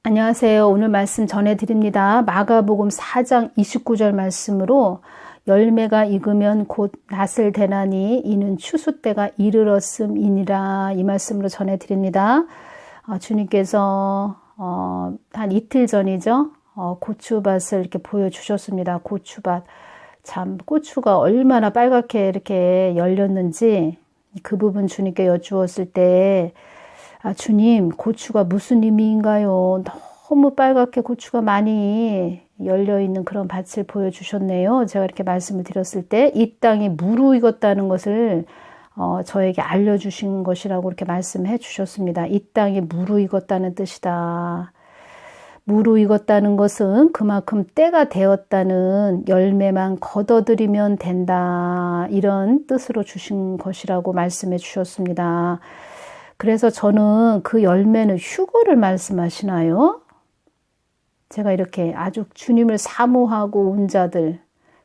안녕하세요. 오늘 말씀 전해드립니다. 마가복음 4장 29절 말씀으로 열매가 익으면 곧 낫을 대나니 이는 추수 때가 이르렀음이니라, 이 말씀으로 전해드립니다. 주님께서 한 이틀 전이죠. 고추밭을 이렇게 보여주셨습니다. 고추밭. 참 고추가 얼마나 빨갛게 이렇게 열렸는지 그 부분 주님께 여쭈었을 때 주님, 고추가 무슨 의미인가요? 너무 빨갛게 고추가 많이 열려있는 그런 밭을 보여주셨네요. 제가 이렇게 말씀을 드렸을 때 이 땅이 무르익었다는 것을 저에게 알려주신 것이라고 이렇게 말씀해 주셨습니다. 이 땅이 무르익었다는 뜻이다. 무르익었다는 것은 그만큼 때가 되었다는 열매만 거둬들이면 된다, 이런 뜻으로 주신 것이라고 말씀해 주셨습니다. 그래서 저는 그 열매는 휴거를 말씀하시나요? 제가 이렇게 아주 주님을 사모하고 온 자들,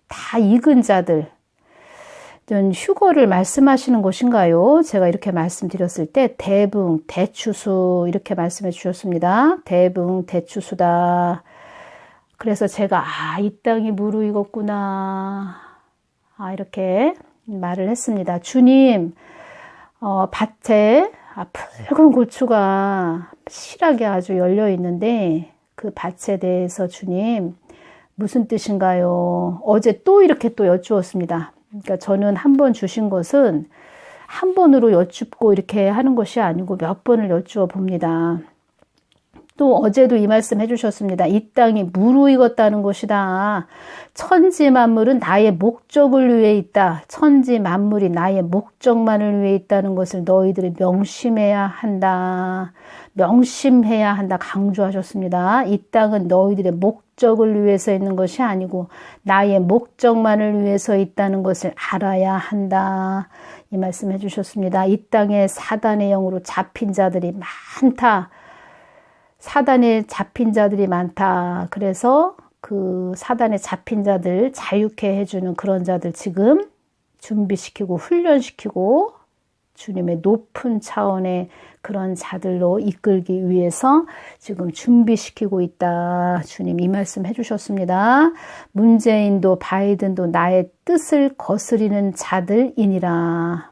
다 익은 자들, 휴거를 말씀하시는 것인가요? 제가 이렇게 말씀드렸을 때 대붕, 대추수 이렇게 말씀해 주셨습니다. 대붕, 대추수다. 그래서 제가 이 땅이 무르익었구나, 이렇게 말을 했습니다. 주님, 밭에 붉은 고추가 실하게 아주 열려 있는데 그 밭에 대해서 주님 무슨 뜻인가요? 어제 또 이렇게 또 여쭈었습니다. 그러니까 저는 한 번 주신 것은 한 번으로 여쭙고 이렇게 하는 것이 아니고 몇 번을 여쭈어 봅니다. 또 어제도 이 말씀 해주셨습니다. 이 땅이 무르익었다는 것이다. 천지 만물은 나의 목적을 위해 있다. 천지 만물이 나의 목적만을 위해 있다는 것을 너희들이 명심해야 한다. 명심해야 한다 강조하셨습니다. 이 땅은 너희들의 목적을 위해서 있는 것이 아니고 나의 목적만을 위해서 있다는 것을 알아야 한다. 이 말씀 해주셨습니다. 이 땅에 사단의 영으로 잡힌 자들이 많다. 사단에 잡힌 자들이 많다. 그래서 그 사단에 잡힌 자들 자유케 해주는 그런 자들 지금 준비시키고 훈련시키고 주님의 높은 차원의 그런 자들로 이끌기 위해서 지금 준비시키고 있다. 주님 이 말씀 해주셨습니다. 문재인도 바이든도 나의 뜻을 거스리는 자들이니라.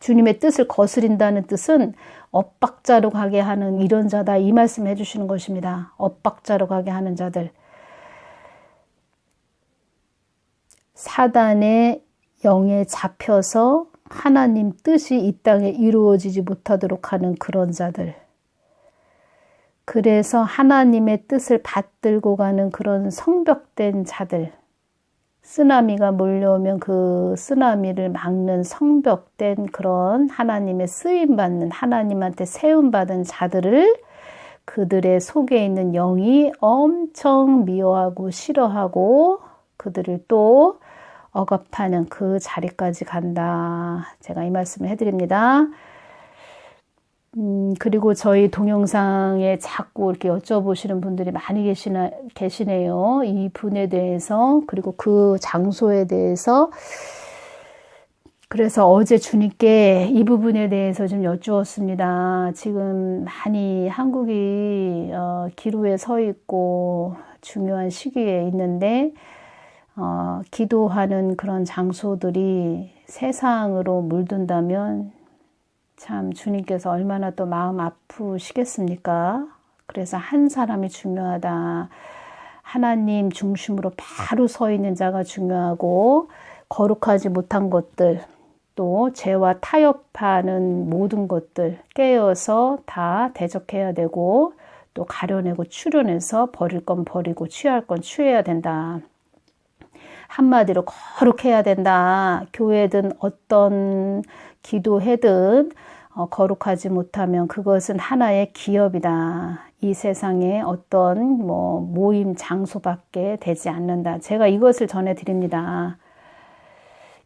주님의 뜻을 거스린다는 뜻은 엇박자로 가게 하는 이런 자다, 이 말씀 해주시는 것입니다. 엇박자로 가게 하는 자들. 사단의 영에 잡혀서 하나님 뜻이 이 땅에 이루어지지 못하도록 하는 그런 자들. 그래서 하나님의 뜻을 받들고 가는 그런 성벽된 자들. 쓰나미가 몰려오면 그 쓰나미를 막는 성벽된 그런 하나님의 쓰임받는, 하나님한테 세움받은 자들을 그들의 속에 있는 영이 엄청 미워하고 싫어하고 그들을 또 억압하는 그 자리까지 간다. 제가 이 말씀을 해드립니다. 그리고 저희 동영상에 자꾸 이렇게 여쭤보시는 분들이 많이 계시네요. 이 분에 대해서, 그리고 그 장소에 대해서. 그래서 어제 주님께 이 부분에 대해서 좀 여쭈었습니다. 지금 많이 한국이 기로에 서 있고 중요한 시기에 있는데 기도하는 그런 장소들이 세상으로 물든다면 참 주님께서 얼마나 또 마음 아프시겠습니까? 그래서 한 사람이 중요하다. 하나님 중심으로 바로 서 있는 자가 중요하고 거룩하지 못한 것들, 또 죄와 타협하는 모든 것들 깨어서 다 대적해야 되고 또 가려내고 추려내서 버릴 건 버리고 취할 건 취해야 된다. 한마디로 거룩해야 된다. 교회든 어떤 기도회든 거룩하지 못하면 그것은 하나의 기업이다. 이 세상에 어떤 모임 장소밖에 되지 않는다. 제가 이것을 전해드립니다.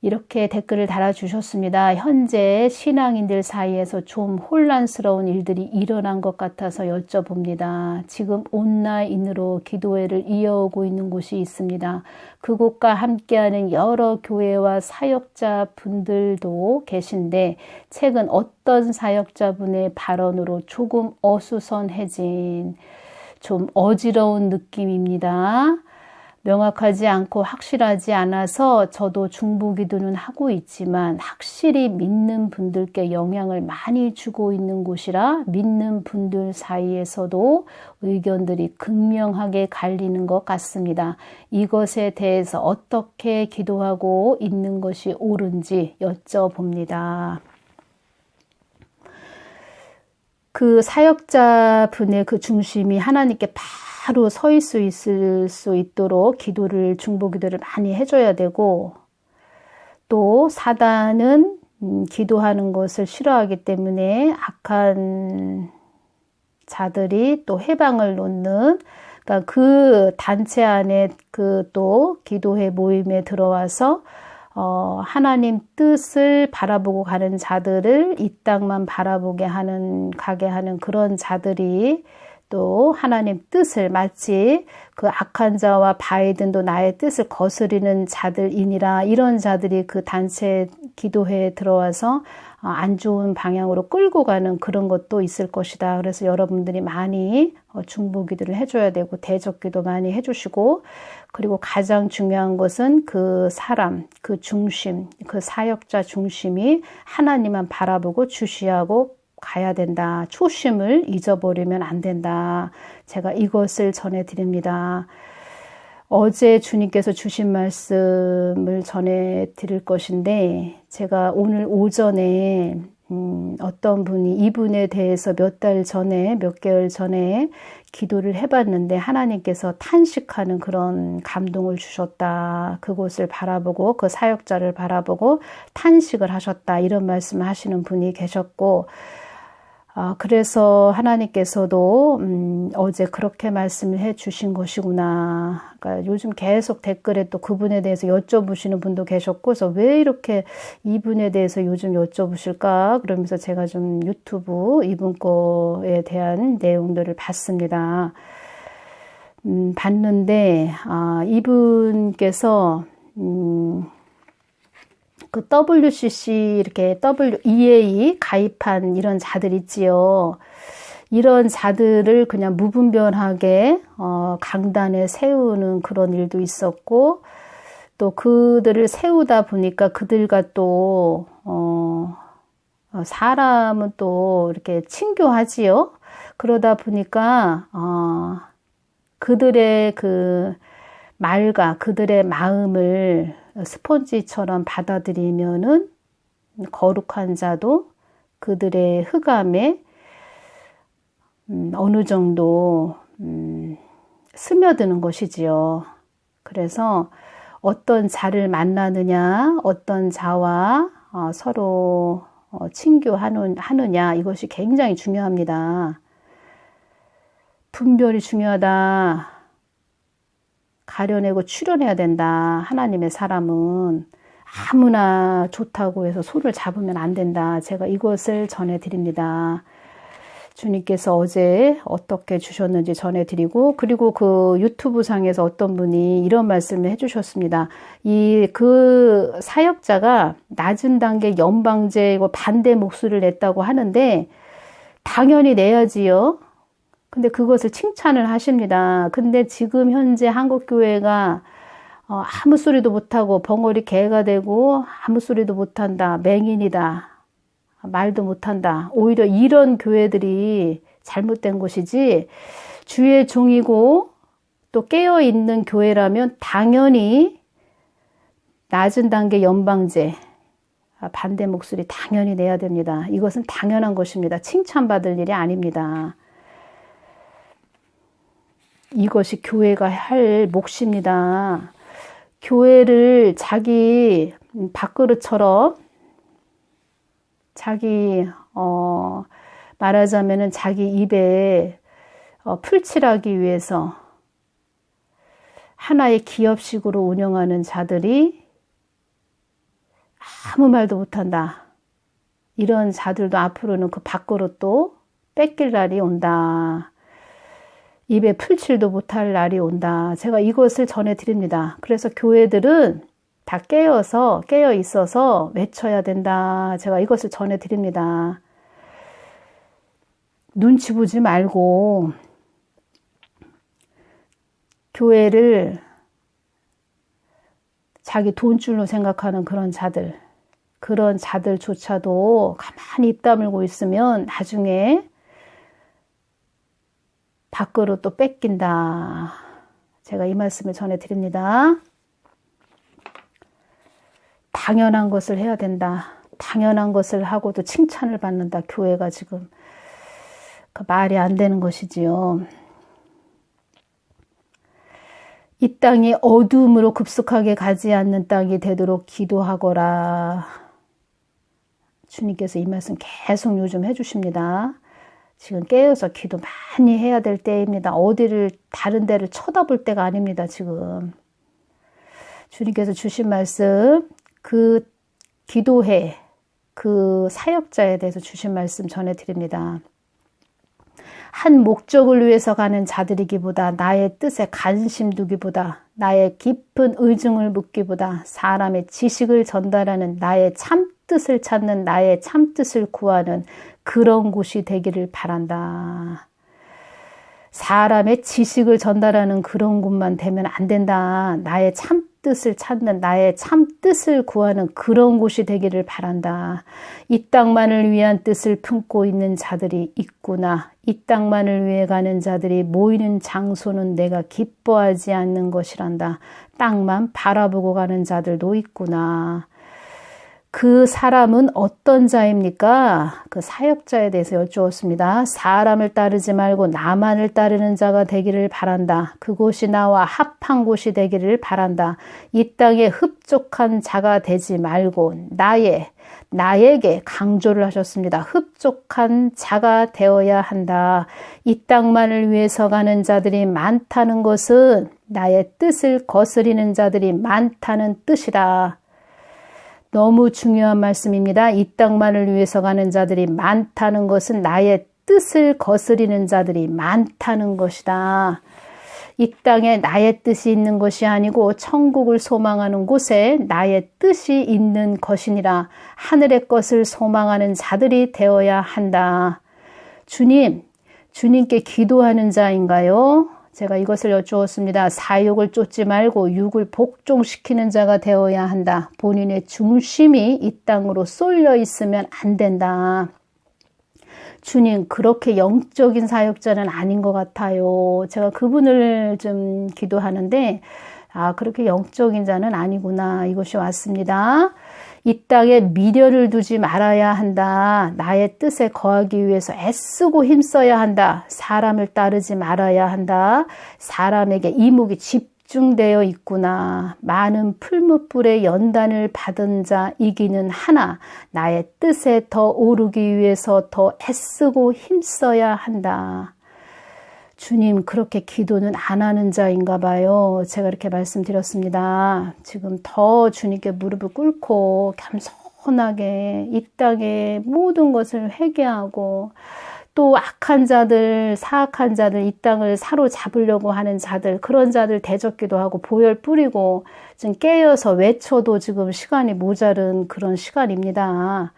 이렇게 댓글을 달아주셨습니다. 현재 신앙인들 사이에서 좀 혼란스러운 일들이 일어난 것 같아서 여쭤봅니다. 지금 온라인으로 기도회를 이어오고 있는 곳이 있습니다. 그곳과 함께하는 여러 교회와 사역자 분들도 계신데 최근 어떤 사역자분의 발언으로 조금 어수선해진 좀 어지러운 느낌입니다. 명확하지 않고 확실하지 않아서 저도 중보기도는 하고 있지만 확실히 믿는 분들께 영향을 많이 주고 있는 곳이라 믿는 분들 사이에서도 의견들이 극명하게 갈리는 것 같습니다. 이것에 대해서 어떻게 기도하고 있는 것이 옳은지 여쭤봅니다. 그 사역자분의 그 중심이 하나님께 바로 서 있을 수 있도록 기도를 중보기도를 많이 해줘야 되고 또 사단은 기도하는 것을 싫어하기 때문에 악한 자들이 또 해방을 놓는 그러니까 그 단체 안에 그 또 기도회 모임에 들어와서 하나님 뜻을 바라보고 가는 자들을 이 땅만 바라보게 가게 하는 그런 자들이 또 하나님 뜻을 마치 그 악한 자와 바이든도 나의 뜻을 거스리는 자들이니라 이런 자들이 그 단체 기도회에 들어와서 안 좋은 방향으로 끌고 가는 그런 것도 있을 것이다. 그래서 여러분들이 많이 중보기도를 해줘야 되고 대적기도 많이 해주시고 그리고 가장 중요한 것은 그 사람, 그 중심, 그 사역자 중심이 하나님만 바라보고 주시하고 가야 된다. 초심을 잊어버리면 안 된다. 제가 이것을 전해드립니다. 어제 주님께서 주신 말씀을 전해드릴 것인데 제가 오늘 오전에 어떤 분이 이분에 대해서 몇 개월 전에 기도를 해봤는데 하나님께서 탄식하는 그런 감동을 주셨다. 그곳을 바라보고 그 사역자를 바라보고 탄식을 하셨다. 이런 말씀을 하시는 분이 계셨고 그래서 하나님께서도 어제 그렇게 말씀을 해 주신 것이구나. 그러니까 요즘 계속 댓글에 또 그분에 대해서 여쭤보시는 분도 계셨고 그래서 왜 이렇게 이분에 대해서 요즘 여쭤보실까? 그러면서 제가 좀 유튜브 이분 거에 대한 내용들을 봤습니다. 봤는데 이분께서 그 WCC 이렇게 WEA 가입한 이런 자들 있지요. 이런 자들을 그냥 무분별하게 강단에 세우는 그런 일도 있었고 또 그들을 세우다 보니까 그들과 또 사람은 또 이렇게 친교하지요. 그러다 보니까 그들의 그 말과 그들의 마음을 스폰지처럼 받아들이면은 거룩한 자도 그들의 흑암에 어느 정도 스며드는 것이지요. 그래서 어떤 자를 만나느냐, 어떤 자와 서로 친교하느냐 이것이 굉장히 중요합니다. 분별이 중요하다. 가려내고 추려내야 된다. 하나님의 사람은 아무나 좋다고 해서 손을 잡으면 안 된다. 제가 이것을 전해드립니다. 주님께서 어제 어떻게 주셨는지 전해드리고 그리고 그 유튜브 상에서 어떤 분이 이런 말씀을 해주셨습니다. 그 사역자가 낮은 단계 연방제 반대 목소리를 냈다고 하는데 당연히 내야지요. 근데 그것을 칭찬을 하십니다. 근데 지금 현재 한국교회가 아무 소리도 못하고 벙어리 개가 되고 아무 소리도 못한다. 맹인이다. 말도 못한다. 오히려 이런 교회들이 잘못된 것이지 주의 종이고 또 깨어있는 교회라면 당연히 낮은 단계 연방제 반대 목소리 당연히 내야 됩니다. 이것은 당연한 것입니다. 칭찬받을 일이 아닙니다. 이것이 교회가 할 몫입니다. 교회를 자기 밥그릇처럼 자기 말하자면은 자기 입에 풀칠하기 위해서 하나의 기업식으로 운영하는 자들이 아무 말도 못한다. 이런 자들도 앞으로는 그 밖으로 또 뺏길 날이 온다. 입에 풀칠도 못할 날이 온다. 제가 이것을 전해드립니다. 그래서 교회들은 다 깨어 있어서 외쳐야 된다. 제가 이것을 전해드립니다. 눈치 보지 말고 교회를 자기 돈줄로 생각하는 그런 자들조차도 가만히 입 다물고 있으면 나중에 밖으로 또 뺏긴다. 제가 이 말씀을 전해드립니다. 당연한 것을 해야 된다. 당연한 것을 하고도 칭찬을 받는다. 교회가 지금 그 말이 안 되는 것이지요. 이 땅이 어둠으로 급속하게 가지 않는 땅이 되도록 기도하거라. 주님께서 이 말씀 계속 요즘 해주십니다. 지금 깨어서 기도 많이 해야 될 때입니다. 어디를 다른 데를 쳐다볼 때가 아닙니다. 지금 주님께서 주신 말씀, 그 기도회, 그 사역자에 대해서 주신 말씀 전해드립니다. 한 목적을 위해서 가는 자들이기보다, 나의 뜻에 관심 두기보다, 나의 깊은 의중을 묻기보다, 사람의 지식을 전달하는, 나의 참뜻을 찾는, 나의 참뜻을 구하는 그런 곳이 되기를 바란다. 사람의 지식을 전달하는 그런 곳만 되면 안 된다. 나의 참뜻을 찾는, 나의 참뜻을 구하는 그런 곳이 되기를 바란다. 이 땅만을 위한 뜻을 품고 있는 자들이 있구나. 이 땅만을 위해 가는 자들이 모이는 장소는 내가 기뻐하지 않는 것이란다. 땅만 바라보고 가는 자들도 있구나. 그 사람은 어떤 자입니까? 그 사역자에 대해서 여쭈었습니다. 사람을 따르지 말고 나만을 따르는 자가 되기를 바란다. 그곳이 나와 합한 곳이 되기를 바란다. 이 땅에 흡족한 자가 되지 말고 나에게 강조를 하셨습니다. 흡족한 자가 되어야 한다. 이 땅만을 위해서 가는 자들이 많다는 것은 나의 뜻을 거스리는 자들이 많다는 뜻이다. 너무 중요한 말씀입니다. 이 땅만을 위해서 가는 자들이 많다는 것은 나의 뜻을 거스리는 자들이 많다는 것이다. 이 땅에 나의 뜻이 있는 것이 아니고 천국을 소망하는 곳에 나의 뜻이 있는 것이니라. 하늘의 것을 소망하는 자들이 되어야 한다. 주님께 기도하는 자인가요? 제가 이것을 여쭈었습니다. 사욕을 쫓지 말고 육을 복종시키는 자가 되어야 한다. 본인의 중심이 이 땅으로 쏠려 있으면 안 된다. 주님, 그렇게 영적인 사역자는 아닌 것 같아요. 제가 그분을 좀 기도하는데, 그렇게 영적인 자는 아니구나. 이것이 왔습니다. 이 땅에 미련을 두지 말아야 한다. 나의 뜻에 거하기 위해서 애쓰고 힘써야 한다. 사람을 따르지 말아야 한다. 사람에게 이목이 집중되어 있구나. 많은 풀무불의 연단을 받은 자이기는 하나 나의 뜻에 더 오르기 위해서 더 애쓰고 힘써야 한다. 주님, 그렇게 기도는 안 하는 자인가 봐요. 제가 이렇게 말씀드렸습니다. 지금 더 주님께 무릎을 꿇고 겸손하게 이 땅의 모든 것을 회개하고, 또 악한 자들, 사악한 자들, 이 땅을 사로잡으려고 하는 자들, 그런 자들 대적기도 하고 보혈 뿌리고 지금 깨어서 외쳐도 지금 시간이 모자른 그런 시간입니다.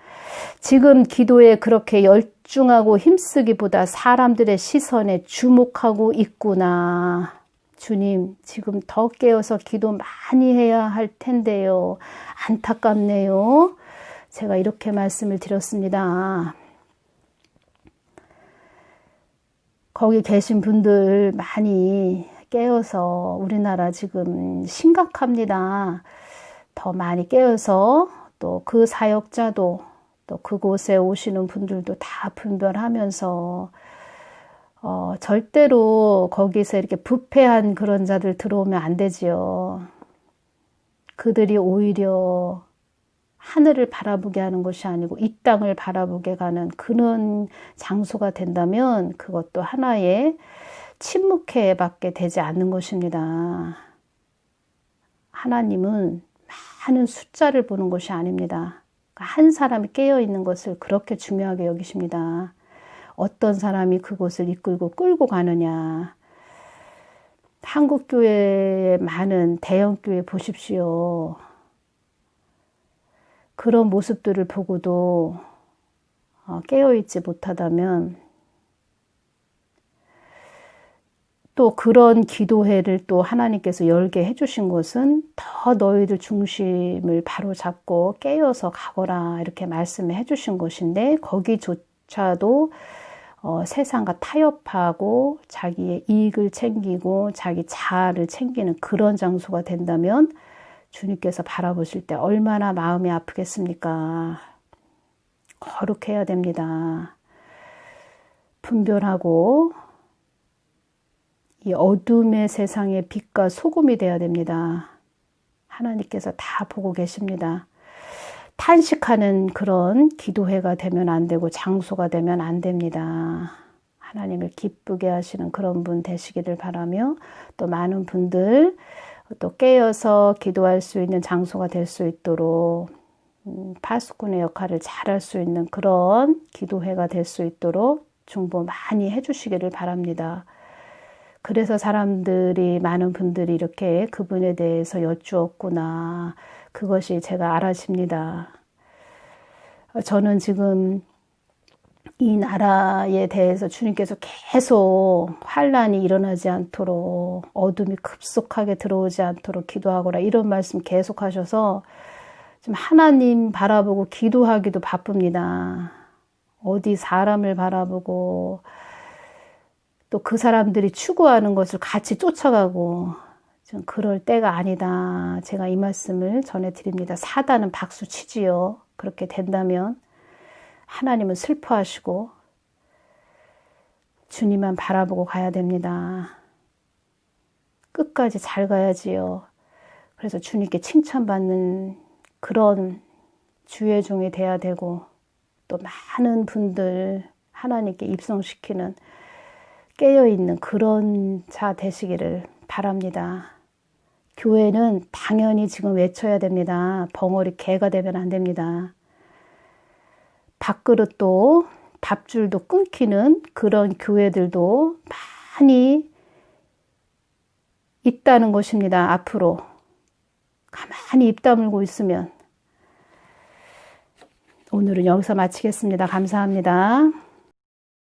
지금 기도에 그렇게 열중하고 힘쓰기보다 사람들의 시선에 주목하고 있구나. 주님, 지금 더 깨어서 기도 많이 해야 할 텐데요. 안타깝네요. 제가 이렇게 말씀을 드렸습니다. 거기 계신 분들 많이 깨어서 우리나라 지금 심각합니다. 더 많이 깨어서 또 그 사역자도 또 그곳에 오시는 분들도 다 분별하면서 절대로 거기서 이렇게 부패한 그런 자들 들어오면 안 되지요. 그들이 오히려 하늘을 바라보게 하는 것이 아니고 이 땅을 바라보게 가는 그런 장소가 된다면 그것도 하나의 침묵회밖에 되지 않는 것입니다. 하나님은 많은 숫자를 보는 것이 아닙니다. 한 사람이 깨어있는 것을 그렇게 중요하게 여기십니다. 어떤 사람이 그곳을 이끌고 끌고 가느냐. 한국교회에 많은 대형교회 보십시오. 그런 모습들을 보고도 깨어있지 못하다면 또 그런 기도회를 또 하나님께서 열게 해주신 것은 더 너희들 중심을 바로잡고 깨어서 가거라 이렇게 말씀해 주신 것인데 거기조차도 세상과 타협하고 자기의 이익을 챙기고 자기 자아를 챙기는 그런 장소가 된다면 주님께서 바라보실 때 얼마나 마음이 아프겠습니까? 거룩해야 됩니다. 분별하고 이 어둠의 세상의 빛과 소금이 되어야 됩니다. 하나님께서 다 보고 계십니다. 탄식하는 그런 기도회가 되면 안 되고 장소가 되면 안 됩니다. 하나님을 기쁘게 하시는 그런 분 되시기를 바라며 또 많은 분들 또 깨어서 기도할 수 있는 장소가 될 수 있도록 파수꾼의 역할을 잘할 수 있는 그런 기도회가 될 수 있도록 중보 많이 해주시기를 바랍니다. 그래서 사람들이 많은 분들이 이렇게 그분에 대해서 여쭈었구나. 그것이 제가 알아집니다. 저는 지금 이 나라에 대해서 주님께서 계속 환란이 일어나지 않도록 어둠이 급속하게 들어오지 않도록 기도하거라 이런 말씀 계속 하셔서 지금 하나님 바라보고 기도하기도 바쁩니다. 어디 사람을 바라보고 또 그 사람들이 추구하는 것을 같이 쫓아가고 좀 그럴 때가 아니다. 제가 이 말씀을 전해드립니다. 사단은 박수 치지요. 그렇게 된다면 하나님은 슬퍼하시고 주님만 바라보고 가야 됩니다. 끝까지 잘 가야지요. 그래서 주님께 칭찬받는 그런 주의 종이 돼야 되고 또 많은 분들 하나님께 입성시키는 깨어있는 그런 자 되시기를 바랍니다. 교회는 당연히 지금 외쳐야 됩니다. 벙어리 개가 되면 안 됩니다. 밥그릇도 밥줄도 끊기는 그런 교회들도 많이 있다는 것입니다. 앞으로 가만히 입 다물고 있으면 오늘은 여기서 마치겠습니다. 감사합니다.